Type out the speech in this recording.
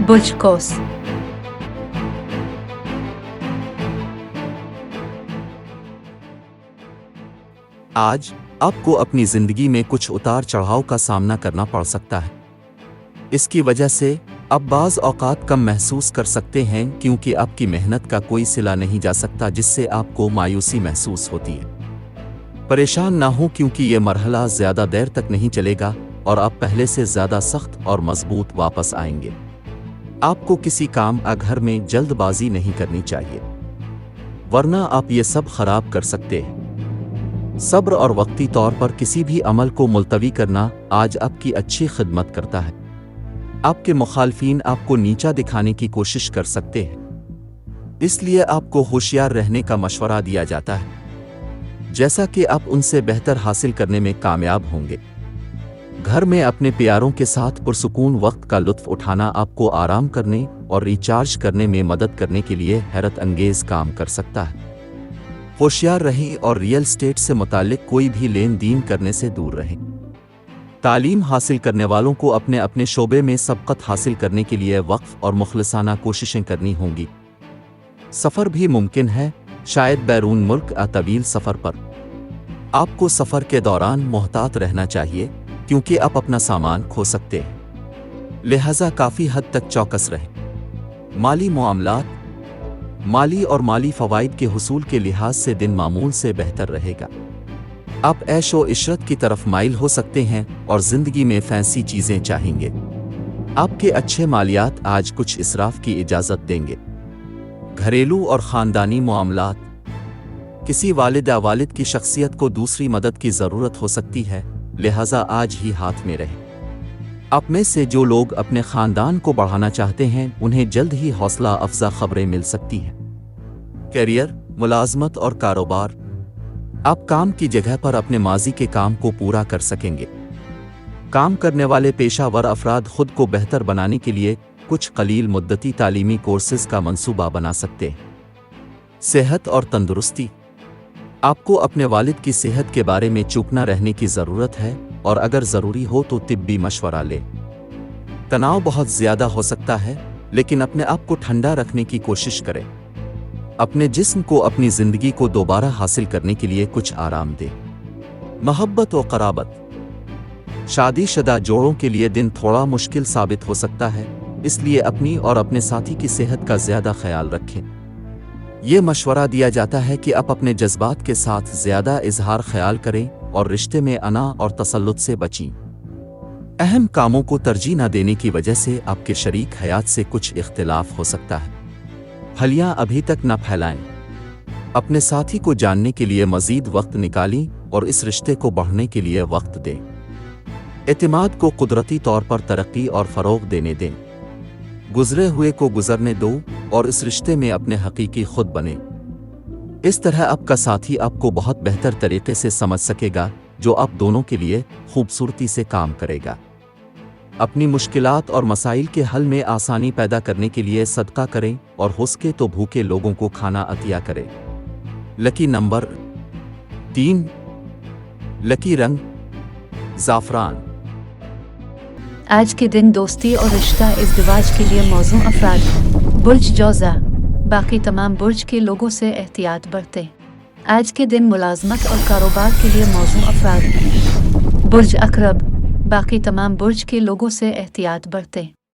برج قوس۔ آج آپ کو اپنی زندگی میں کچھ اتار چڑھاؤ کا سامنا کرنا پڑ سکتا ہے۔ اس کی وجہ سے آپ بعض اوقات کم محسوس کر سکتے ہیں کیونکہ آپ کی محنت کا کوئی صلہ نہیں جا سکتا، جس سے آپ کو مایوسی محسوس ہوتی ہے۔ پریشان نہ ہوں کیونکہ یہ مرحلہ زیادہ دیر تک نہیں چلے گا اور آپ پہلے سے زیادہ سخت اور مضبوط واپس آئیں گے۔ آپ کو کسی کام گھر میں جلد بازی نہیں کرنی چاہیے، ورنہ آپ یہ سب خراب کر سکتے ہیں۔ صبر اور وقتی طور پر کسی بھی عمل کو ملتوی کرنا آج آپ کی اچھی خدمت کرتا ہے۔ آپ کے مخالفین آپ کو نیچا دکھانے کی کوشش کر سکتے ہیں، اس لیے آپ کو ہوشیار رہنے کا مشورہ دیا جاتا ہے، جیسا کہ آپ ان سے بہتر حاصل کرنے میں کامیاب ہوں گے۔ گھر میں اپنے پیاروں کے ساتھ پرسکون وقت کا لطف اٹھانا آپ کو آرام کرنے اور ریچارج کرنے میں مدد کرنے کے لیے حیرت انگیز کام کر سکتا ہے۔ ہوشیار رہیں اور ریئل اسٹیٹ سے متعلق کوئی بھی لین دین کرنے سے دور رہیں۔ تعلیم حاصل کرنے والوں کو اپنے شعبے میں سبقت حاصل کرنے کے لیے وقف اور مخلصانہ کوششیں کرنی ہوں گی۔ سفر بھی ممکن ہے، شاید بیرون ملک طویل سفر پر۔ آپ کو سفر کے دوران محتاط رہنا چاہیے کیونکہ آپ اپنا سامان کھو سکتے ہیں، لہذا کافی حد تک چوکس رہیں۔ مالی معاملات، مالی اور مالی فوائد کے حصول کے لحاظ سے دن معمول سے بہتر رہے گا۔ آپ عیش و عشرت کی طرف مائل ہو سکتے ہیں اور زندگی میں فینسی چیزیں چاہیں گے۔ آپ کے اچھے مالیات آج کچھ اسراف کی اجازت دیں گے۔ گھریلو اور خاندانی معاملات، کسی والد یا والد کی شخصیت کو دوسری مدد کی ضرورت ہو سکتی ہے، لہذا آج ہی ہاتھ میں رہیں۔ آپ میں سے جو لوگ اپنے خاندان کو بڑھانا چاہتے ہیں انہیں جلد ہی حوصلہ افزا خبریں مل سکتی ہیں۔ کیریئر، ملازمت اور کاروبار، آپ کام کی جگہ پر اپنے ماضی کے کام کو پورا کر سکیں گے۔ کام کرنے والے پیشہ ور افراد خود کو بہتر بنانے کے لیے کچھ قلیل مدتی تعلیمی کورسز کا منصوبہ بنا سکتے ہیں۔ صحت اور تندرستی، آپ کو اپنے والد کی صحت کے بارے میں چوکنا رہنے کی ضرورت ہے اور اگر ضروری ہو تو طبی مشورہ لیں۔ تناؤ بہت زیادہ ہو سکتا ہے، لیکن اپنے آپ کو ٹھنڈا رکھنے کی کوشش کریں۔ اپنے جسم کو اپنی زندگی کو دوبارہ حاصل کرنے کے لیے کچھ آرام دیں۔ محبت و قرابت، شادی شدہ جوڑوں کے لیے دن تھوڑا مشکل ثابت ہو سکتا ہے، اس لیے اپنی اور اپنے ساتھی کی صحت کا زیادہ خیال رکھیں۔ یہ مشورہ دیا جاتا ہے کہ آپ اپنے جذبات کے ساتھ زیادہ اظہار خیال کریں اور رشتے میں انا اور تسلط سے بچیں۔ اہم کاموں کو ترجیح نہ دینے کی وجہ سے آپ کے شریک حیات سے کچھ اختلاف ہو سکتا ہے۔ پھلیاں ابھی تک نہ پھیلائیں، اپنے ساتھی کو جاننے کے لیے مزید وقت نکالیں اور اس رشتے کو بڑھنے کے لیے وقت دیں۔ اعتماد کو قدرتی طور پر ترقی اور فروغ دینے دیں۔ گزرے ہوئے کو گزرنے دو اور اس رشتے میں اپنے حقیقی خود بنیں۔ اس طرح آپ کا ساتھی آپ کو بہت بہتر طریقے سے سمجھ سکے گا، جو آپ دونوں کے لیے خوبصورتی سے کام کرے گا۔ اپنی مشکلات اور مسائل کے حل میں آسانی پیدا کرنے کے لیے صدقہ کریں اور ہو سکے تو بھوکے لوگوں کو کھانا عطیہ کریں۔ لکی نمبر 3، لکی رنگ زعفران۔ آج کے دن دوستی اور رشتہ ازدواج کے لیے موزوں افراد ہیں۔ برج جوزہ، باقی تمام برج کے لوگوں سے احتیاط برتیں۔ آج کے دن ملازمت اور کاروبار کے لیے موزوں افراد ہیں۔ برج عقرب، باقی تمام برج کے لوگوں سے احتیاط برتیں۔